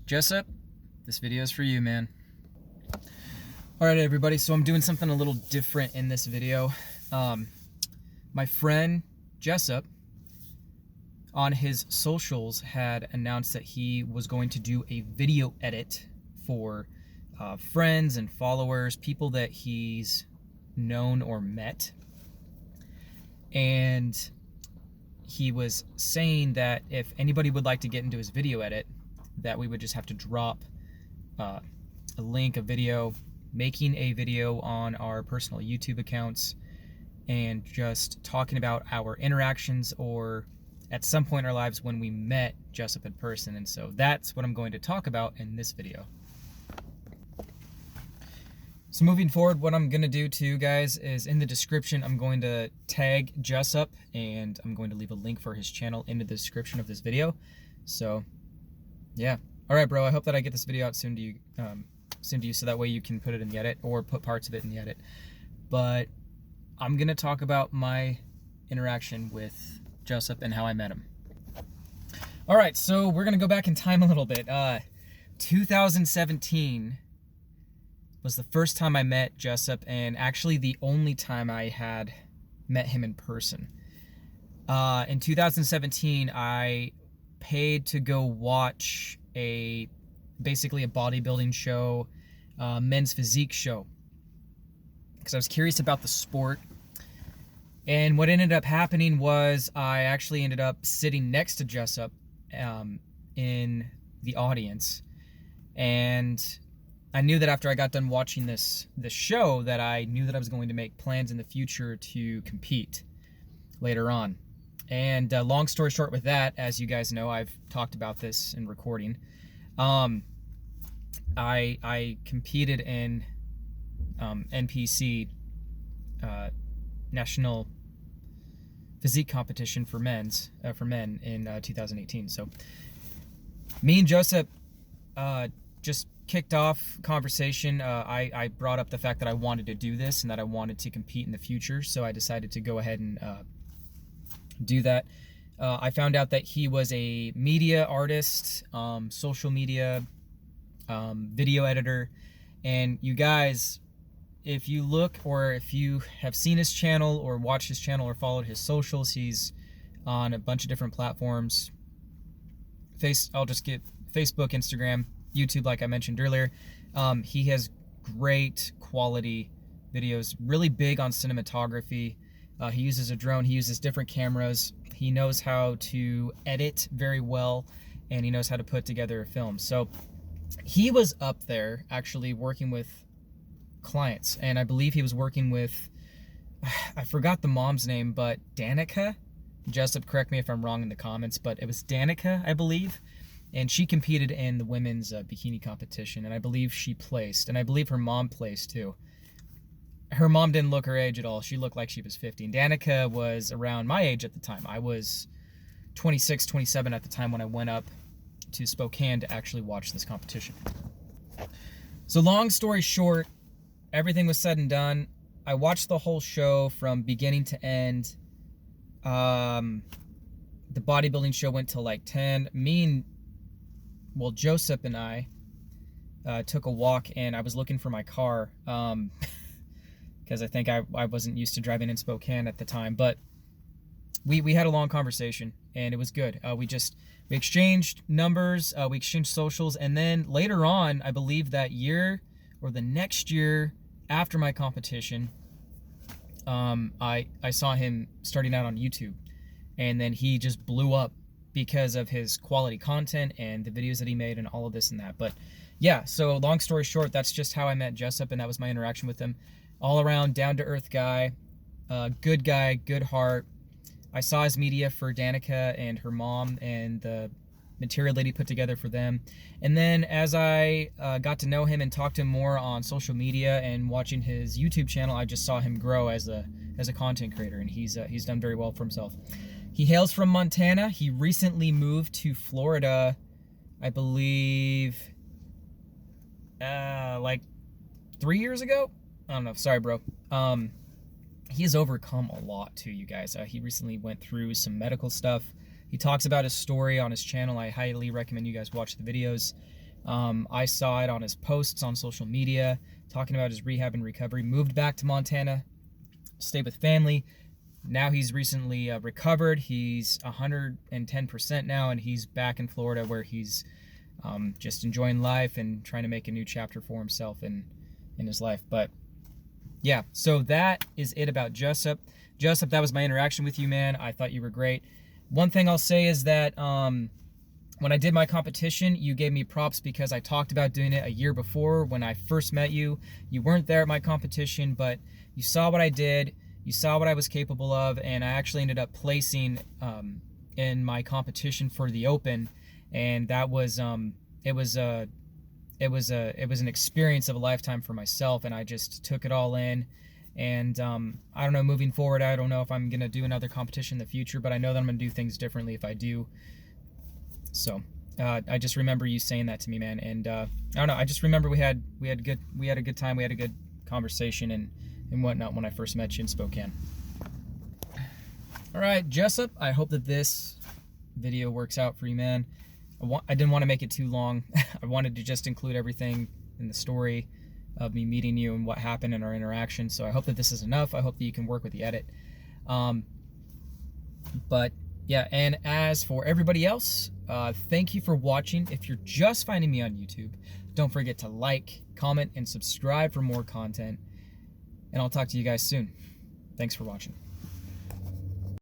Jusup, this video is for you, man. Alright everybody, so I'm doing something a little different in this video. My friend Jusup on his socials had announced that he was going to do a video edit for friends and followers, people that he's known or met. And he was saying that if anybody would like to get into his video edit, that we would just have to drop a link, a video, making a video on our personal YouTube accounts and just talking about our interactions or at some point in our lives when we met Jusup in person. And so that's what I'm going to talk about in this video. So moving forward, what I'm going to do too, guys, is in the description, I'm going to tag Jusup and I'm going to leave a link for his channel in the description of this video. So yeah. All right, bro. I hope that I get this video out soon to you, so that way you can put it in the edit or put parts of it in the edit. But I'm going to talk about my interaction with Jusup and how I met him. All right, so we're going to go back in time a little bit. 2017 was the first time I met Jusup, and actually the only time I had met him in person. In 2017, I paid to go watch basically a bodybuilding show, men's physique show, because I was curious about the sport. And what ended up happening was I actually ended up sitting next to Jusup in the audience, and I knew that after I got done watching this show that I knew that I was going to make plans in the future to compete later on. And long story short with that, as you guys know, I've talked about this in recording. I competed in NPC National Physique Competition for men in 2018. So me and Jusup just kicked off conversation. I brought up the fact that I wanted to do this and that I wanted to compete in the future, so I decided to go ahead and do that. I found out that he was a media artist, social media, video editor, and you guys, if you look or if you have seen his channel or watched his channel or followed his socials, he's on a bunch of different platforms. I'll just get Facebook, Instagram, YouTube, like I mentioned earlier. He has great quality videos, really big on cinematography. He uses a drone, he uses different cameras, he knows how to edit very well, and he knows how to put together a film. So he was up there actually working with clients, and I believe he was working with, I forgot the mom's name, but Danica? Jusup, correct me if I'm wrong in the comments, but it was Danica, I believe. And she competed in the women's bikini competition, and I believe she placed, and I believe her mom placed too. Her mom didn't look her age at all. She looked like she was 50. And Danica was around my age at the time. I was 26, 27 at the time when I went up to Spokane to actually watch this competition. So long story short, everything was said and done. I watched the whole show from beginning to end. The bodybuilding show went till like 10. Jusup and I took a walk, and I was looking for my car. Because I think I wasn't used to driving in Spokane at the time, but we had a long conversation, and it was good. We exchanged numbers, we exchanged socials, and then later on, I believe that year or the next year after my competition, I saw him starting out on YouTube, and then he just blew up because of his quality content and the videos that he made and all of this and that. But yeah, so long story short, that's just how I met Jusup, and that was my interaction with him. All around down-to-earth guy, good heart. I saw his media for Danica and her mom and the material that he put together for them. And then as I got to know him and talk to him more on social media and watching his YouTube channel, I just saw him grow as a content creator, and he's done very well for himself. He hails from Montana. He recently moved to Florida, I believe, like 3 years ago. I don't know. Sorry, bro. He has overcome a lot too, you guys. He recently went through some medical stuff. He talks about his story on his channel. I highly recommend you guys watch the videos. I saw it on his posts on social media, talking about his rehab and recovery. Moved back to Montana, stayed with family. Now he's recently recovered. He's 110% now, and he's back in Florida where he's just enjoying life and trying to make a new chapter for himself in his life. But yeah, so that is it about Jusup. Jusup, that was my interaction with you, man. I thought you were great. One thing I'll say is that when I did my competition, you gave me props because I talked about doing it a year before when I first met you. You weren't there at my competition, but you saw what I did. You saw what I was capable of, and I actually ended up placing in my competition for the Open, and that was it was an experience of a lifetime for myself, and I just took it all in. And I don't know, moving forward, I don't know if I'm gonna do another competition in the future, but I know that I'm gonna do things differently if I do. So I just remember you saying that to me, man, and I don't know. I just remember we had a good time, we had a good conversation and whatnot when I first met you in Spokane. All right, Jusup, I hope that this video works out for you, man. I didn't want to make it too long. I wanted to just include everything in the story of me meeting you and what happened in our interaction. So I hope that this is enough. I hope that you can work with the edit. But yeah, and as for everybody else, thank you for watching. If you're just finding me on YouTube, don't forget to like, comment, and subscribe for more content. And I'll talk to you guys soon. Thanks for watching.